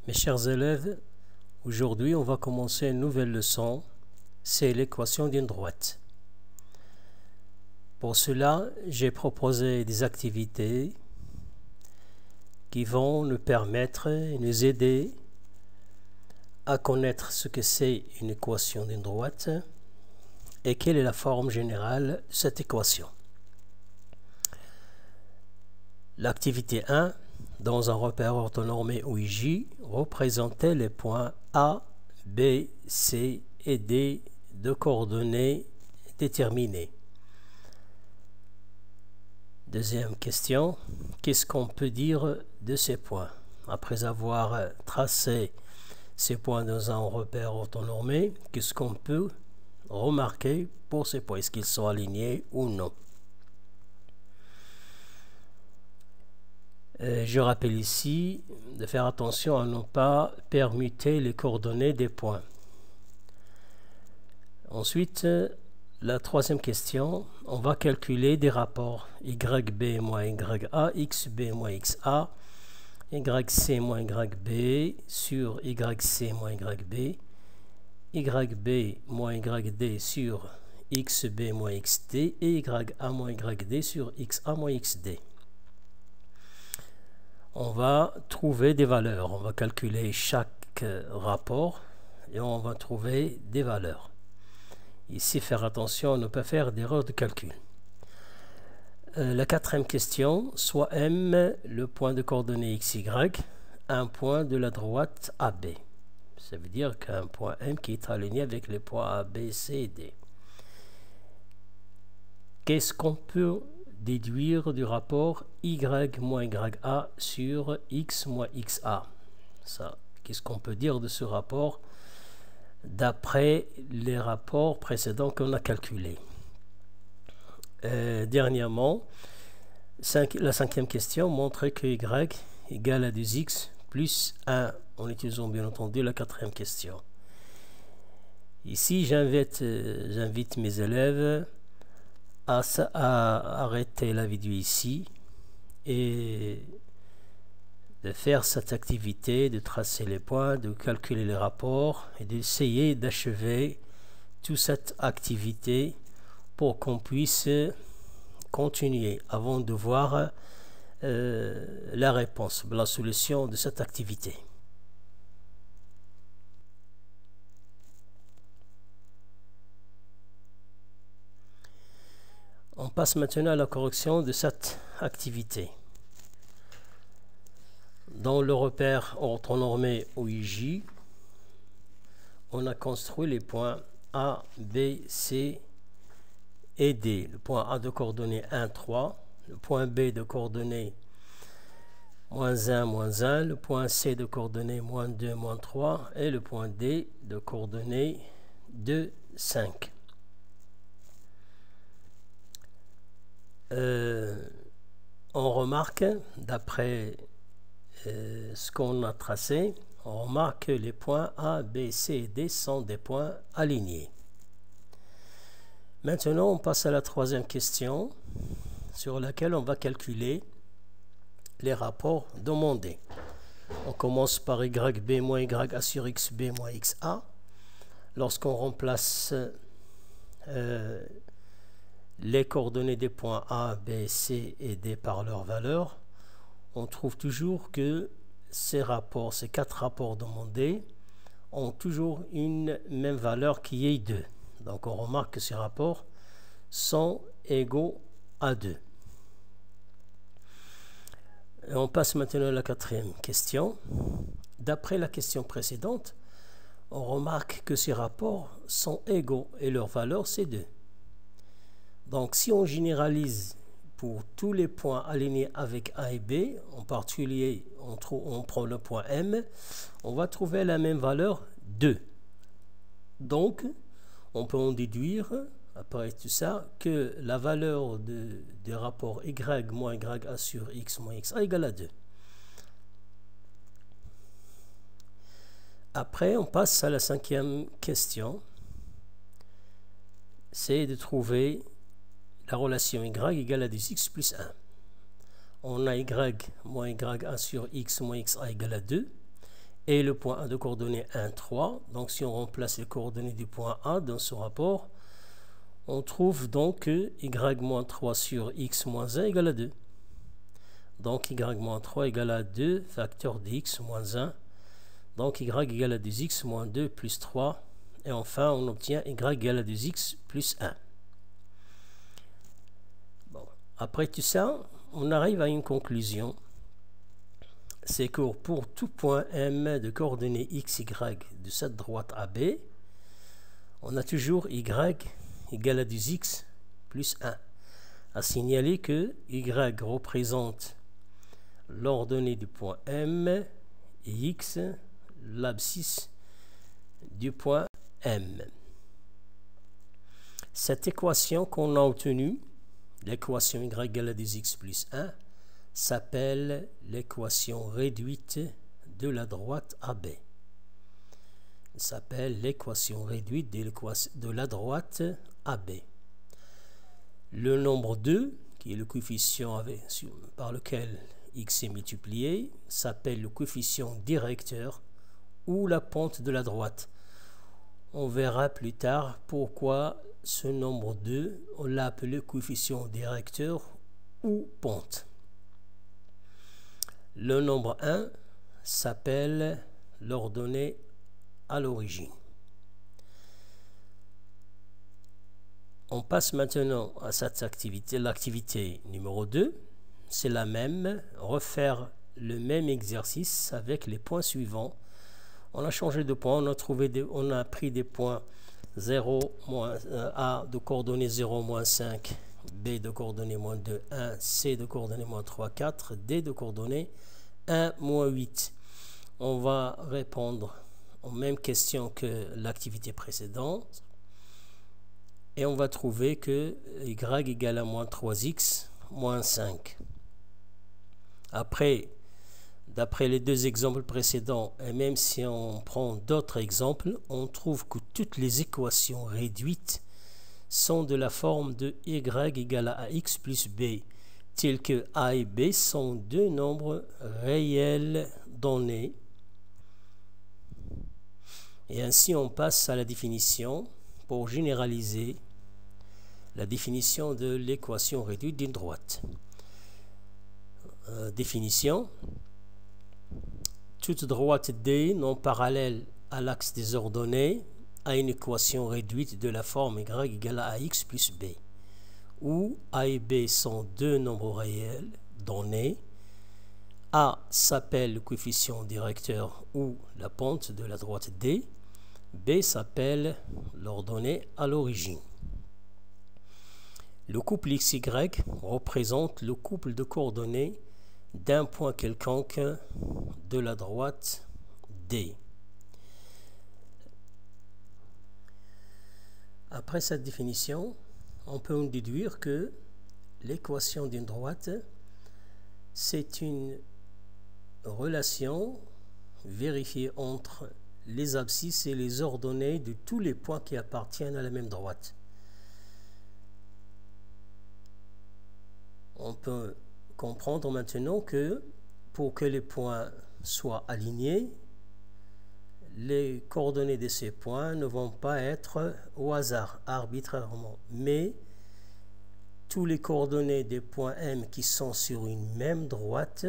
Mes chers élèves, aujourd'hui on va commencer une nouvelle leçon, c'est l'équation d'une droite. Pour cela, j'ai proposé des activités qui vont nous permettre et nous aider à connaître ce que c'est une équation d'une droite et quelle est la forme générale de cette équation. L'activité 1, dans un repère orthonormé OIJ, représentait les points A, B, C et D de coordonnées déterminées. Deuxième question, qu'est-ce qu'on peut dire de ces points? Après avoir tracé ces points dans un repère orthonormé, qu'est-ce qu'on peut remarquer pour ces points? Est-ce qu'ils sont alignés ou non? Je rappelle ici de faire attention à ne pas permuter les coordonnées des points. Ensuite, la troisième question, on va calculer des rapports YB moins YA, XB moins XA, YC moins YB sur YC moins YB, YB moins YD sur XB moins XD et YA moins YD sur XA moins XD. On va trouver des valeurs, on va calculer chaque rapport et on va trouver des valeurs. Ici, faire attention à ne pas faire d'erreur de calcul. La quatrième question, soit M, le point de coordonnées XY, un point de la droite AB. Ça veut dire qu'un point M qui est aligné avec les points A, B, C et D. Qu'est-ce qu'on peut déduire du rapport Y moins YA sur X moins XA? Ça, qu'est-ce qu'on peut dire de ce rapport d'après les rapports précédents qu'on a calculés? Dernièrement, la cinquième question montrait que Y égale à 2X plus 1 en utilisant bien entendu la quatrième question. Ici, j'invite mes élèves à arrêter la vidéo ici et de faire cette activité, de tracer les points, de calculer les rapports et d'essayer d'achever toute cette activité pour qu'on puisse continuer avant de voir la réponse, la solution de cette activité. On passe maintenant à la correction de cette activité. Dans le repère orthonormé OIJ, on a construit les points A, B, C et D. Le point A de coordonnées 1, 3, le point B de coordonnées moins 1, moins 1, le point C de coordonnées moins 2, moins 3 et le point D de coordonnées 2, 5. On remarque, d'après ce qu'on a tracé, on remarque que les points A, B, C et D sont des points alignés. Maintenant, on passe à la troisième question sur laquelle on va calculer les rapports demandés. On commence par YB moins YA sur XB moins XA. Lorsqu'on remplace les coordonnées des points A, B, C et D par leur valeur, on trouve toujours que ces quatre rapports demandés ont toujours une même valeur qui est 2. Donc on remarque que ces rapports sont égaux à 2. Et on passe maintenant à la quatrième question. D'après la question précédente, on remarque que ces rapports sont égaux et leur valeur c'est 2. Donc si on généralise pour tous les points alignés avec A et B, en particulier on prend le point M, on va trouver la même valeur 2. Donc on peut en déduire, après tout ça, que la valeur des rapports Y moins YA sur X moins XA égale à 2. Après, on passe à la cinquième question. C'est de trouver la relation Y égale à 2X plus 1. On a Y moins YA sur X moins XA égale à 2. et le point A de coordonnées 1, 3. Donc si on remplace les coordonnées du point A dans ce rapport, on trouve donc que y-3 sur x-1 égale à 2. Donc y-3 égale à 2 facteur de x moins 1. Donc y égale à 2x moins 2 plus 3. Et enfin, on obtient y égale à 2x plus 1. Bon. Après tout ça, on arrive à une conclusion. C'est que pour tout point M de coordonnées x, y de cette droite AB, on a toujours y égale à 2x plus 1. À signaler que y représente l'ordonnée du point M et x l'abscisse du point M. Cette équation qu'on a obtenue, l'équation y égale à 2x plus 1, s'appelle l'équation réduite de la droite AB. Elle s'appelle l'équation réduite de la droite AB. Le nombre 2, qui est le coefficient par lequel x est multiplié, s'appelle le coefficient directeur ou la pente de la droite. On verra plus tard pourquoi ce nombre 2, on l'a appelé coefficient directeur ou pente. Le nombre 1 s'appelle l'ordonnée à l'origine. On passe maintenant à cette activité, l'activité numéro 2. C'est la même, refaire le même exercice avec les points suivants. On a changé de point, on a pris des points 0, A de coordonnées 0, moins 5, B de coordonnées moins 2, 1, C de coordonnées moins 3, 4, D de coordonnées 1, moins 8. On va répondre aux mêmes questions que l'activité précédente. Et on va trouver que y égale à moins 3x moins 5. Après, d'après les deux exemples précédents, et même si on prend d'autres exemples, on trouve que toutes les équations réduites sont de la forme de y égale à ax plus b, telles que a et b sont deux nombres réels donnés. Et ainsi, on passe à la définition pour généraliser la définition de l'équation réduite d'une droite. Définition. Toute droite D non parallèle à l'axe des ordonnées a une équation réduite de la forme y égale à ax plus b, où a et b sont deux nombres réels donnés. A s'appelle le coefficient directeur ou la pente de la droite D. B s'appelle l'ordonnée à l'origine. Le couple XY représente le couple de coordonnées d'un point quelconque de la droite D. Après cette définition, on peut en déduire que l'équation d'une droite, c'est une relation vérifiée entre les abscisses et les ordonnées de tous les points qui appartiennent à la même droite. On peut comprendre maintenant que pour que les points soient alignés, les coordonnées de ces points ne vont pas être au hasard, arbitrairement, mais tous les coordonnées des points M qui sont sur une même droite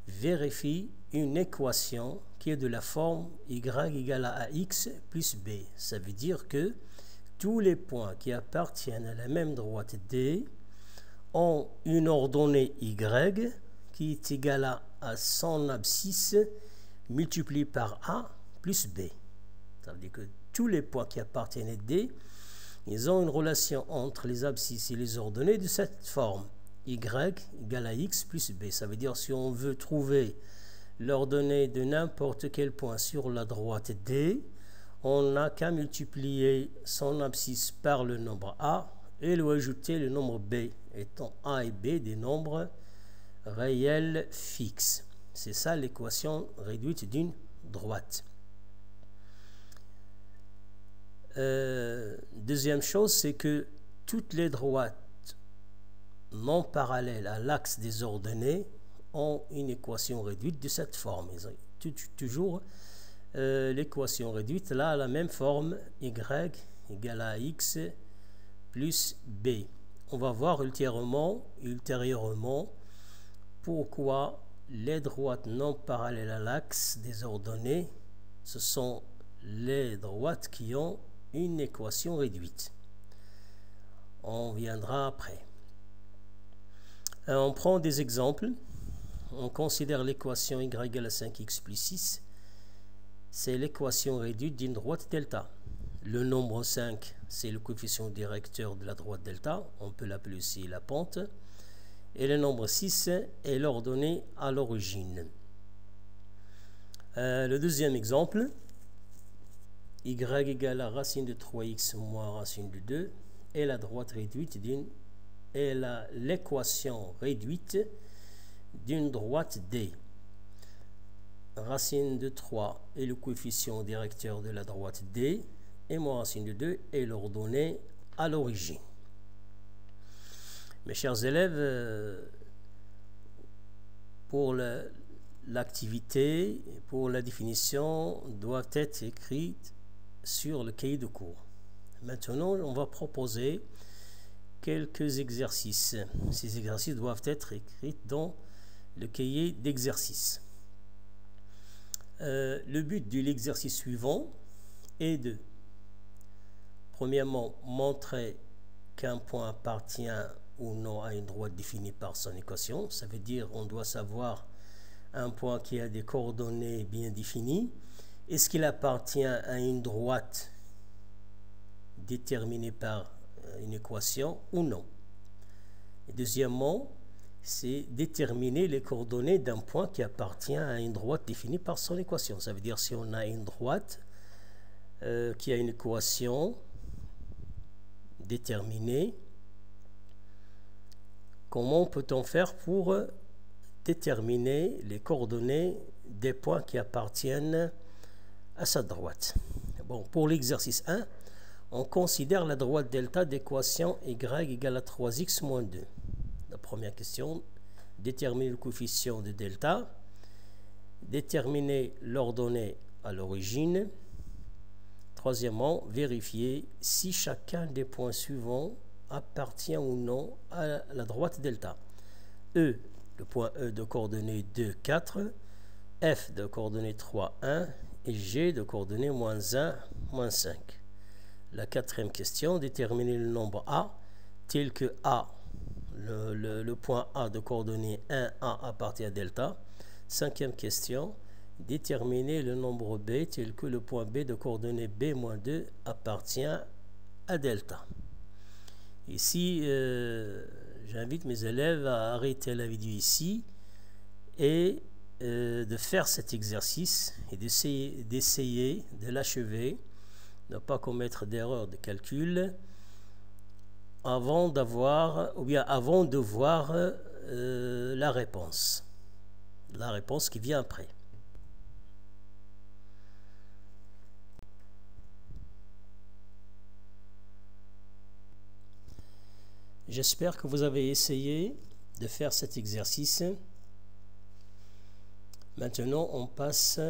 vérifient une équation qui est de la forme y égale à ax plus b. Ça veut dire que tous les points qui appartiennent à la même droite D ont une ordonnée y qui est égale à son abscisse multiplié par a plus b. Ça veut dire que tous les points qui appartiennent à D, ils ont une relation entre les abscisses et les ordonnées de cette forme y égale à x plus b. Ça veut dire si on veut trouver l'ordonnée de n'importe quel point sur la droite D, on n'a qu'à multiplier son abscisse par le nombre a et lui ajouter le nombre b, étant a et b des nombres réels fixes. C'est ça l'équation réduite d'une droite. Deuxième chose, c'est que toutes les droites non parallèles à l'axe des ordonnées ont une équation réduite de cette forme. toujours l'équation réduite, là, a la même forme, y égale à x plus b. On va voir ultérieurement pourquoi les droites non parallèles à l'axe des ordonnées, ce sont les droites qui ont une équation réduite. On viendra après. On prend des exemples. On considère l'équation y égale à 5x plus 6. C'est l'équation réduite d'une droite delta. Le nombre 5, c'est le coefficient directeur de la droite delta. On peut l'appeler aussi la pente. Et le nombre 6 est l'ordonnée à l'origine. Le deuxième exemple, y égale à racine de 3x moins racine de 2 est la droite réduite l'équation réduite d'une droite D. Racine de 3 est le coefficient directeur de la droite D et moins racine de 2 est l'ordonnée à l'origine. Mes chers élèves, pour l'activité, pour la définition, doivent être écrites sur le cahier de cours. Maintenant, on va proposer quelques exercices. Ces exercices doivent être écrits dans le cahier d'exercice. Le but de l'exercice suivant est de, premièrement, montrer qu'un point appartient ou non à une droite définie par son équation. Ça veut dire qu'on doit savoir un point qui a des coordonnées bien définies. Est-ce qu'il appartient à une droite déterminée par une équation ou non? Et deuxièmement, c'est déterminer les coordonnées d'un point qui appartient à une droite définie par son équation. Ça veut dire si on a une droite qui a une équation déterminée, comment peut-on faire pour déterminer les coordonnées des points qui appartiennent à sa droite? Bon, pour l'exercice 1, on considère la droite delta d'équation y égale à 3x moins 2. La première question, déterminer le coefficient de delta, déterminer l'ordonnée à l'origine. Troisièmement, vérifier si chacun des points suivants appartient ou non à la droite delta. E, le point E de coordonnées 2, 4, F de coordonnées 3, 1 et G de coordonnées moins 1, moins 5. La quatrième question, déterminer le nombre A tel que A, le point A de coordonnées 1, A appartient à delta. Cinquième question, déterminer le nombre B tel que le point B de coordonnées B moins 2 appartient à delta. Ici, j'invite mes élèves à arrêter la vidéo ici et de faire cet exercice et d'essayer de l'achever, ne pas commettre d'erreur de calcul avant de voir la réponse qui vient après. J'espère que vous avez essayé de faire cet exercice. Maintenant, on passe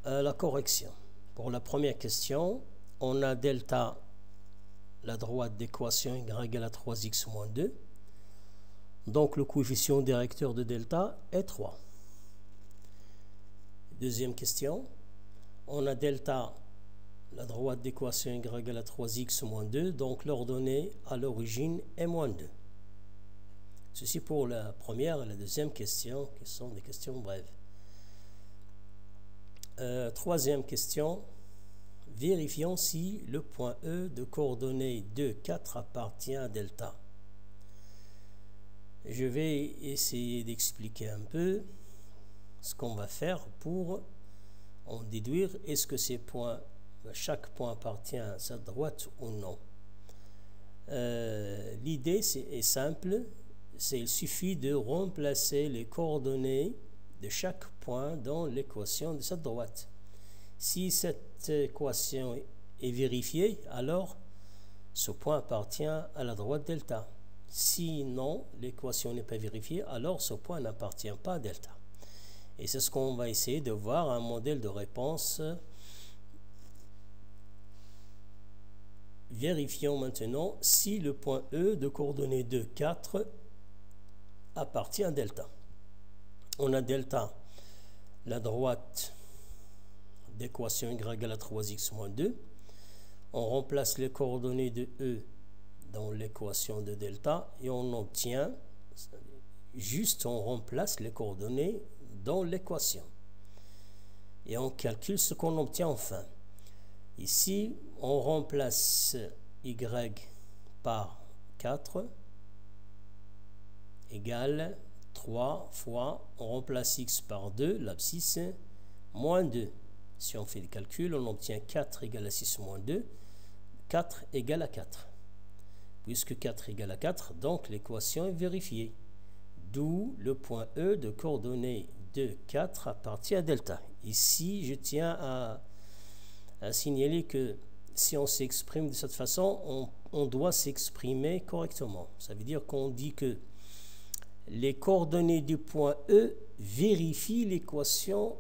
à la correction. Pour la première question, on a delta, la droite d'équation y égale à 3x moins 2. Donc, le coefficient directeur de delta est 3. Deuxième question, on a delta, la droite d'équation y égale à 3x moins 2, donc l'ordonnée à l'origine est moins 2. Ceci pour la première et la deuxième question, qui sont des questions brèves. Troisième question, vérifions si le point E de coordonnées 2, 4 appartient à delta. Je vais essayer d'expliquer un peu ce qu'on va faire pour en déduire est-ce que chaque point appartient à sa droite ou non. L'idée est simple, il suffit de remplacer les coordonnées de chaque point dans l'équation de cette droite. Si cette équation est vérifiée, alors ce point appartient à la droite delta. Si non, l'équation n'est pas vérifiée, alors ce point n'appartient pas à delta. Et c'est ce qu'on va essayer de voir, un modèle de réponse. Vérifions maintenant si le point E de coordonnées 2, 4 appartient à delta. On a delta, la droite d'équation y égale à 3x moins 2. On remplace les coordonnées de E dans l'équation de delta et on obtient, juste on remplace les coordonnées dans l'équation. Et on calcule ce qu'on obtient enfin. Ici, on remplace y par 4 égale 3 fois, on remplace x par 2, l'abscisse, moins 2. Si on fait le calcul, on obtient 4 égale à 6 moins 2, 4 égale à 4. Puisque 4 égale à 4, donc l'équation est vérifiée. D'où le point E de coordonnées 2, 4 appartient à delta. Ici, je tiens à signaler que si on s'exprime de cette façon, on doit s'exprimer correctement. Ça veut dire qu'on dit que les coordonnées du point E vérifient l'équation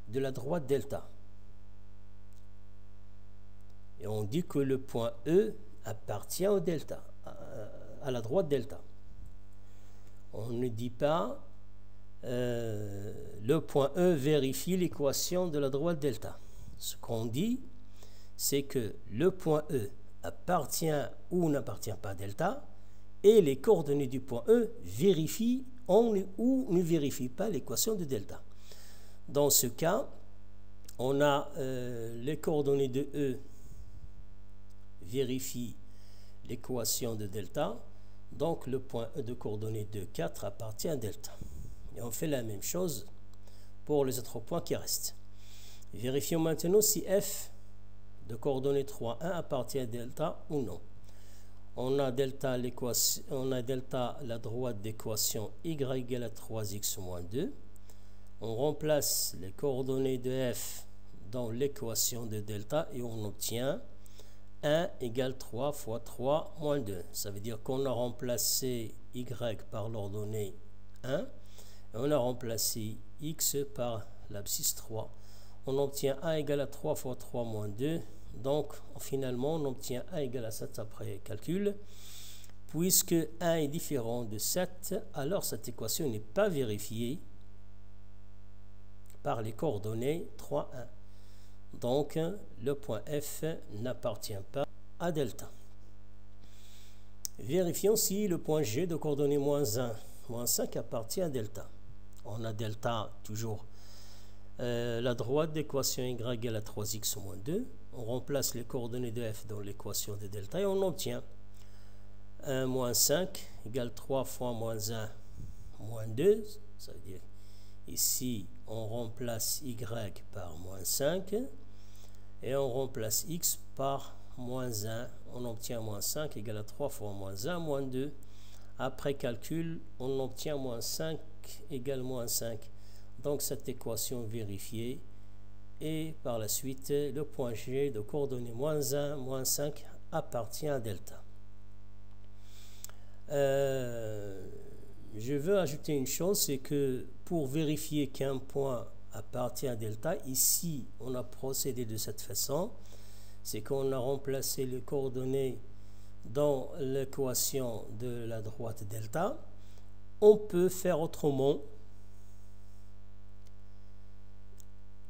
de la droite delta. Et on dit que le point E appartient au delta, à la droite delta. On ne dit pas le point E vérifie l'équation de la droite delta. Ce qu'on dit, c'est que le point E appartient ou n'appartient pas à delta et les coordonnées du point E vérifient ou ne vérifient pas l'équation de delta. Dans ce cas, on a les coordonnées de E vérifient l'équation de delta, donc le point E de coordonnées 2, 4 appartient à delta. Et on fait la même chose pour les autres points qui restent. Vérifions maintenant si F de coordonnées 3, 1 appartient à delta ou non. On a delta, la droite d'équation y égale à 3x moins 2. On remplace les coordonnées de F dans l'équation de delta et on obtient 1 égale 3 fois 3 moins 2. Ça veut dire qu'on a remplacé y par l'ordonnée 1 et on a remplacé x par l'abscisse 3. On obtient 1 égale à 3 fois 3 moins 2. Donc, finalement, on obtient 1 égale à 7 après calcul. Puisque 1 est différent de 7, alors cette équation n'est pas vérifiée par les coordonnées 3, 1. Donc, le point F n'appartient pas à delta. Vérifions si le point G de coordonnées moins 1, moins 5 appartient à delta. On a delta toujours la droite d'équation y égale à 3x moins 2. On remplace les coordonnées de F dans l'équation de delta et on obtient 1 moins 5 égale 3 fois moins 1 moins 2. Ça veut dire ici on remplace y par moins 5 et on remplace x par moins 1. On obtient moins 5 égale à 3 fois moins 1 moins 2. Après calcul, on obtient moins 5 égale moins 5. Donc cette équation vérifiée. Et par la suite, le point G de coordonnées moins 1, moins 5 appartient à delta. Je veux ajouter une chose, c'est que pour vérifier qu'un point appartient à delta, ici, on a procédé de cette façon. C'est qu'on a remplacé les coordonnées dans l'équation de la droite delta. On peut faire autrement.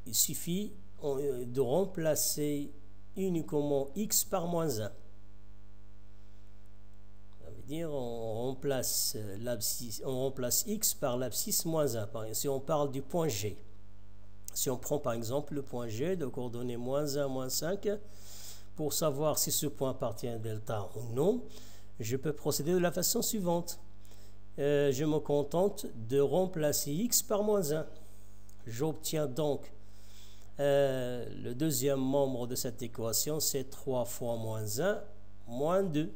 Il suffit de remplacer uniquement x par moins 1. Ça veut dire on remplace x par l'abscisse moins 1. Si on parle du point G. Si on prend par exemple le point G de coordonnées moins 1, moins 5, pour savoir si ce point appartient à delta ou non, je peux procéder de la façon suivante. Je me contente de remplacer x par moins 1. J'obtiens donc le deuxième membre de cette équation, c'est 3 fois moins 1, moins 2.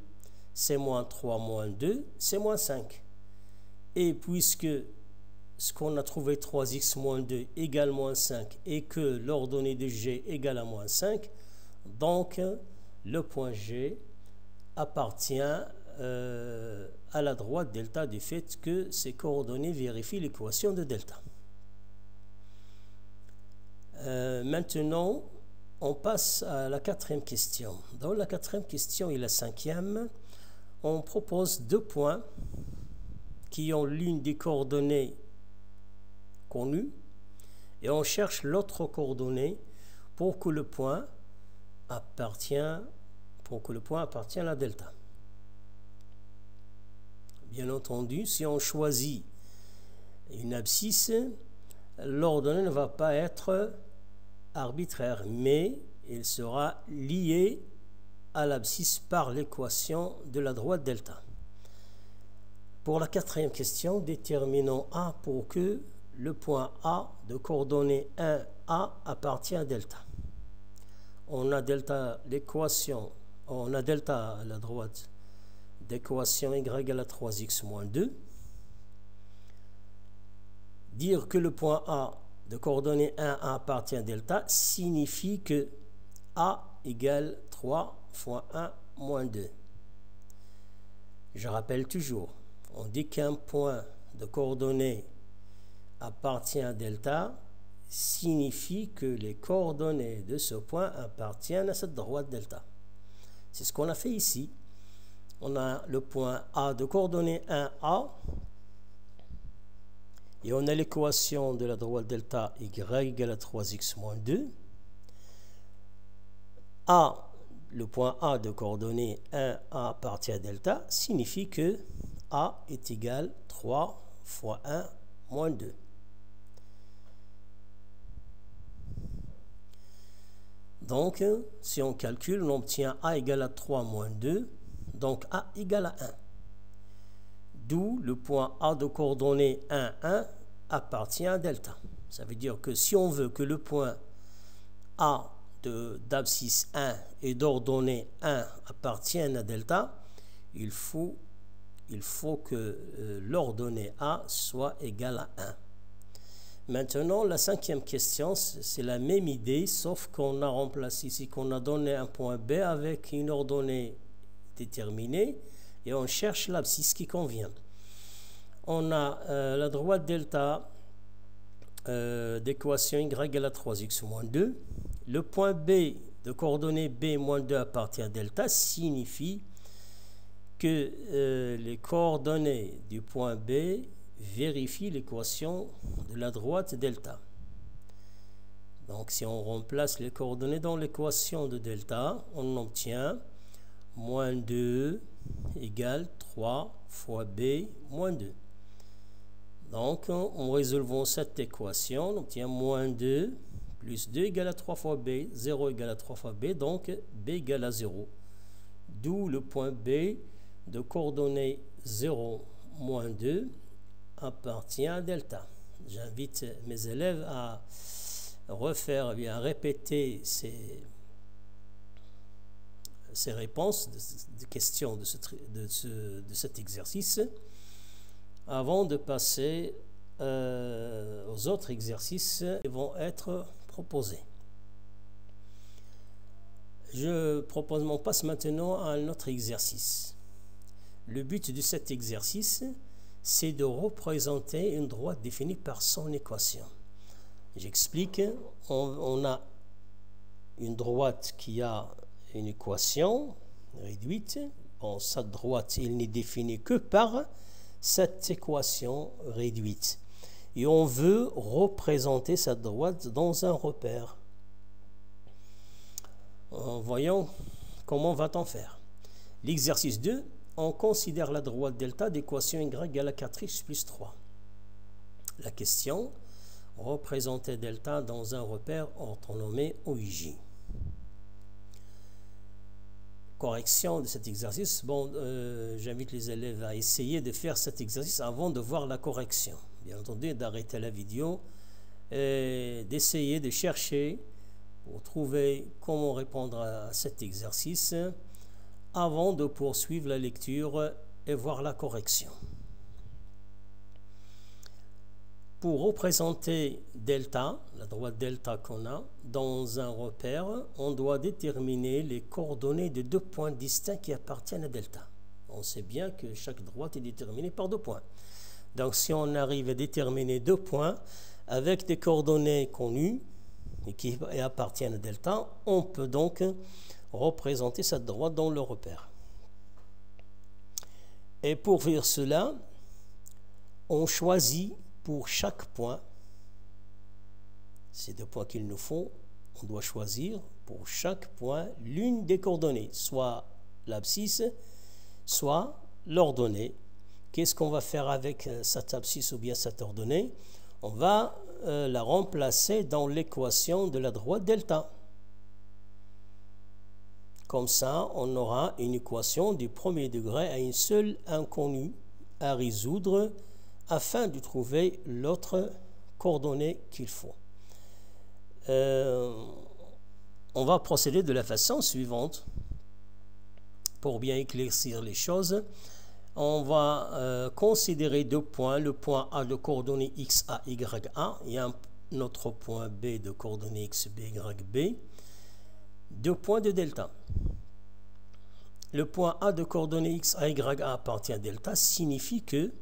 C'est moins 3 moins 2, c'est moins 5. Et puisque ce qu'on a trouvé 3x moins 2 égale moins 5 et que l'ordonnée de G égale à moins 5, donc le point G appartient à la droite delta du fait que ces coordonnées vérifient l'équation de delta. Maintenant, on passe à la quatrième question. Dans la quatrième question et la cinquième, on propose deux points qui ont l'une des coordonnées connues et on cherche l'autre coordonnée pour que le point appartienne à la delta. Bien entendu, si on choisit une abscisse, l'ordonnée ne va pas être arbitraire, mais il sera lié à l'abscisse par l'équation de la droite delta. Pour la quatrième question, déterminons A pour que le point A de coordonnée 1A appartient à delta. On a delta l'équation, on a delta à la droite d'équation y égale à 3x moins 2. Dire que le point A de coordonnée 1A appartient à delta signifie que A égale 3 fois 1 moins 2. Je rappelle toujours, on dit qu'un point de coordonnée appartient à delta signifie que les coordonnées de ce point appartiennent à cette droite delta. C'est ce qu'on a fait ici. On a le point A de coordonnée 1A et on a l'équation de la droite delta y égale à 3x moins 2. Le point A de coordonnée 1A appartient à delta signifie que A est égal à 3 fois 1 moins 2. Donc, si on calcule, on obtient A égale à 3 moins 2, donc A égale à 1. D'où le point A de coordonnée 1, 1 appartient à delta. Ça veut dire que si on veut que le point A d'abscisse 1 et d'ordonnée 1 appartiennent à delta, il faut que l'ordonnée A soit égale à 1. Maintenant, la cinquième question, c'est la même idée, sauf qu'on a remplacé ici, qu'on a donné un point B avec une ordonnée déterminée et on cherche l'abscisse qui convient. On a la droite delta d'équation y égale à 3x moins 2. Le point B de coordonnée B moins 2 appartient à delta signifie que les coordonnées du point B vérifient l'équation de la droite delta. Donc si on remplace les coordonnées dans l'équation de delta, on obtient moins 2 égale 3 fois B moins 2. Donc en résolvant cette équation, on obtient moins 2 plus 2 égale à 3 fois B, 0 égale à 3 fois B, donc B égale à 0. D'où le point B de coordonnées 0, moins 2 appartient à delta. J'invite mes élèves à refaire, à répéter ces réponses de questions de cet exercice avant de passer aux autres exercices qui vont être proposés. On passe maintenant à un autre exercice. Le but de cet exercice, c'est de représenter une droite définie par son équation. J'explique, on a une droite qui a une équation réduite. Bon, cette droite, elle n'est définie que par cette équation réduite. Et on veut représenter cette droite dans un repère. Voyons comment va-t-on faire. L'exercice 2, on considère la droite delta d'équation y égale à 4x plus 3. La question, représenter delta dans un repère orthonormé OIJ. Correction de cet exercice. Bon, j'invite les élèves à essayer de faire cet exercice avant de voir la correction. Bien entendu, d'arrêter la vidéo et d'essayer de chercher pour trouver comment répondre à cet exercice avant de poursuivre la lecture et voir la correction. Pour représenter delta, la droite delta qu'on a, dans un repère, on doit déterminer les coordonnées de deux points distincts qui appartiennent à delta. On sait bien que chaque droite est déterminée par deux points. Donc si on arrive à déterminer deux points avec des coordonnées connues, qui appartiennent à delta, on peut donc représenter cette droite dans le repère. Et pour faire cela, on choisit pour chaque point, ces deux points qu'il nous faut, on doit choisir pour chaque point l'une des coordonnées, soit l'abscisse, soit l'ordonnée. Qu'est-ce qu'on va faire avec cette abscisse ou bien cette ordonnée? On va la remplacer dans l'équation de la droite delta. Comme ça, on aura une équation du premier degré à une seule inconnue à résoudre afin de trouver l'autre coordonnée qu'il faut. On va procéder de la façon suivante. Pour bien éclaircir les choses, on va considérer deux points, le point A de coordonnées x, a, y, a, et un autre point B de coordonnées x, b, y, b, deux points de delta. Le point A de coordonnées x, a, y, a appartient à delta signifie que,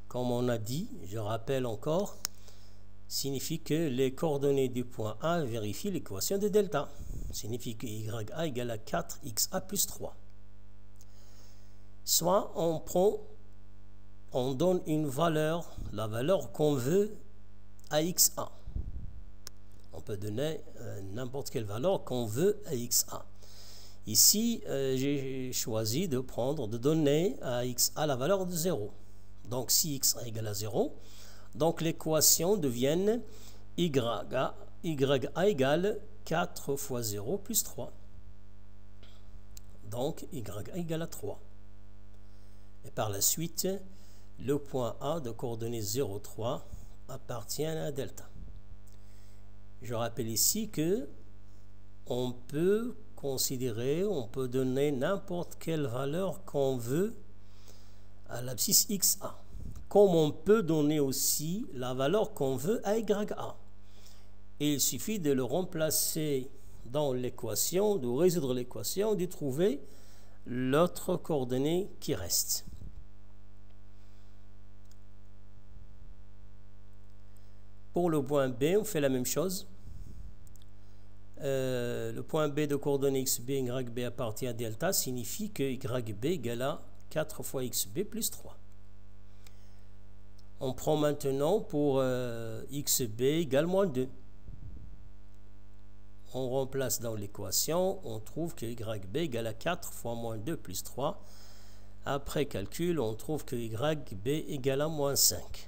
comme on a dit, je rappelle encore, signifie que les coordonnées du point A vérifient l'équation de delta. Signifie que YA égale à 4XA plus 3. Soit on donne une valeur, la valeur qu'on veut à XA. On peut donner n'importe quelle valeur qu'on veut à XA. Ici, j'ai choisi de donner à XA la valeur de 0. Donc, si XA égale à 0, donc l'équation devient YA égale 4 fois 0 plus 3. Donc, YA égale à 3. Et par la suite, le point A de coordonnées 0, 3 appartient à delta. Je rappelle ici que on peut donner n'importe quelle valeur qu'on veut à l'abscisse XA. Comme on peut donner aussi la valeur qu'on veut à YA. Et il suffit de le remplacer dans l'équation, de résoudre l'équation, de trouver l'autre coordonnée qui reste. Pour le point B, on fait la même chose. Le point B de coordonnées xb, yb appartient à delta signifie que yb égale à 4 fois xb plus 3. On prend maintenant pour xb égale moins 2. On remplace dans l'équation, on trouve que yb égale à 4 fois moins 2 plus 3. Après calcul, on trouve que yb égale à moins 5.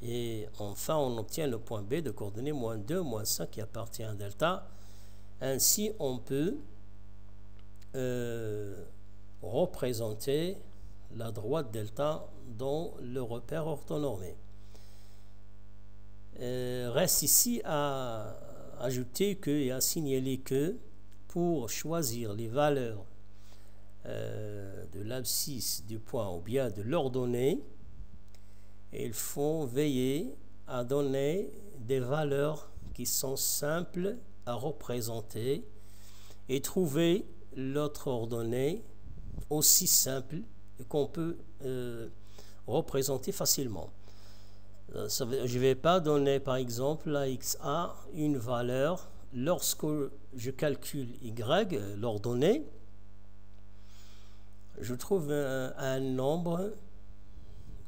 Et enfin, on obtient le point B de coordonnées moins 2, moins 5 qui appartient à delta. Ainsi, on peut représenter la droite delta dans le repère orthonormé. Reste ici à ajouter et à signaler que pour choisir les valeurs de l'abscisse du point ou bien de l'ordonnée, il faut veiller à donner des valeurs qui sont simples à représenter et trouver l'autre ordonnée aussi simple qu'on peut représenter facilement. Je ne vais pas donner par exemple à XA une valeur lorsque je calcule Y, l'ordonnée, je trouve un nombre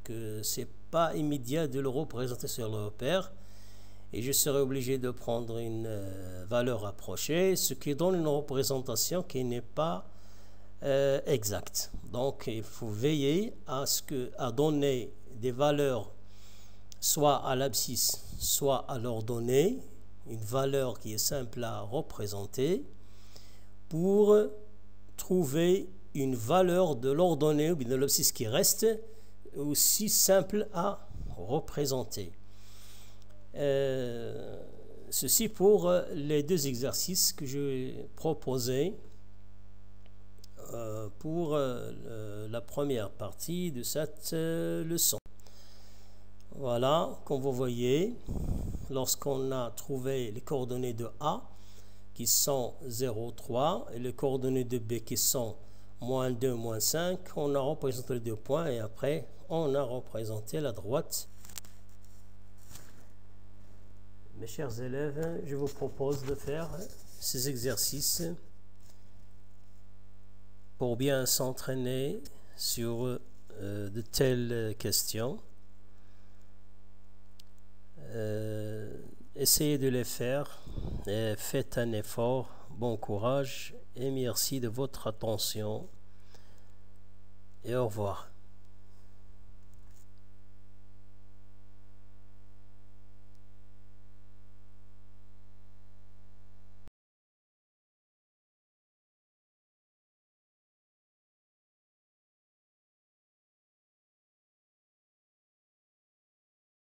que c'est pas immédiat de le représenter sur le repère et je serai obligé de prendre une valeur rapprochée, ce qui donne une représentation qui n'est pas exacte. Donc il faut veiller à donner des valeurs soit à l'abscisse, soit à l'ordonnée, une valeur qui est simple à représenter pour trouver une valeur de l'ordonnée ou de l'abscisse qui reste aussi simple à représenter. Ceci pour les deux exercices que je proposais pour la première partie de cette leçon. Voilà, comme vous voyez, lorsqu'on a trouvé les coordonnées de A qui sont 0, 3 et les coordonnées de B qui sont moins 2, moins 5, on a représenté les deux points et après on a représenté la droite Mes chers élèves, je vous propose de faire ces exercices pour bien s'entraîner sur de telles questions. Essayez de les faire et faites un effort. Bon courage et merci de votre attention et au revoir.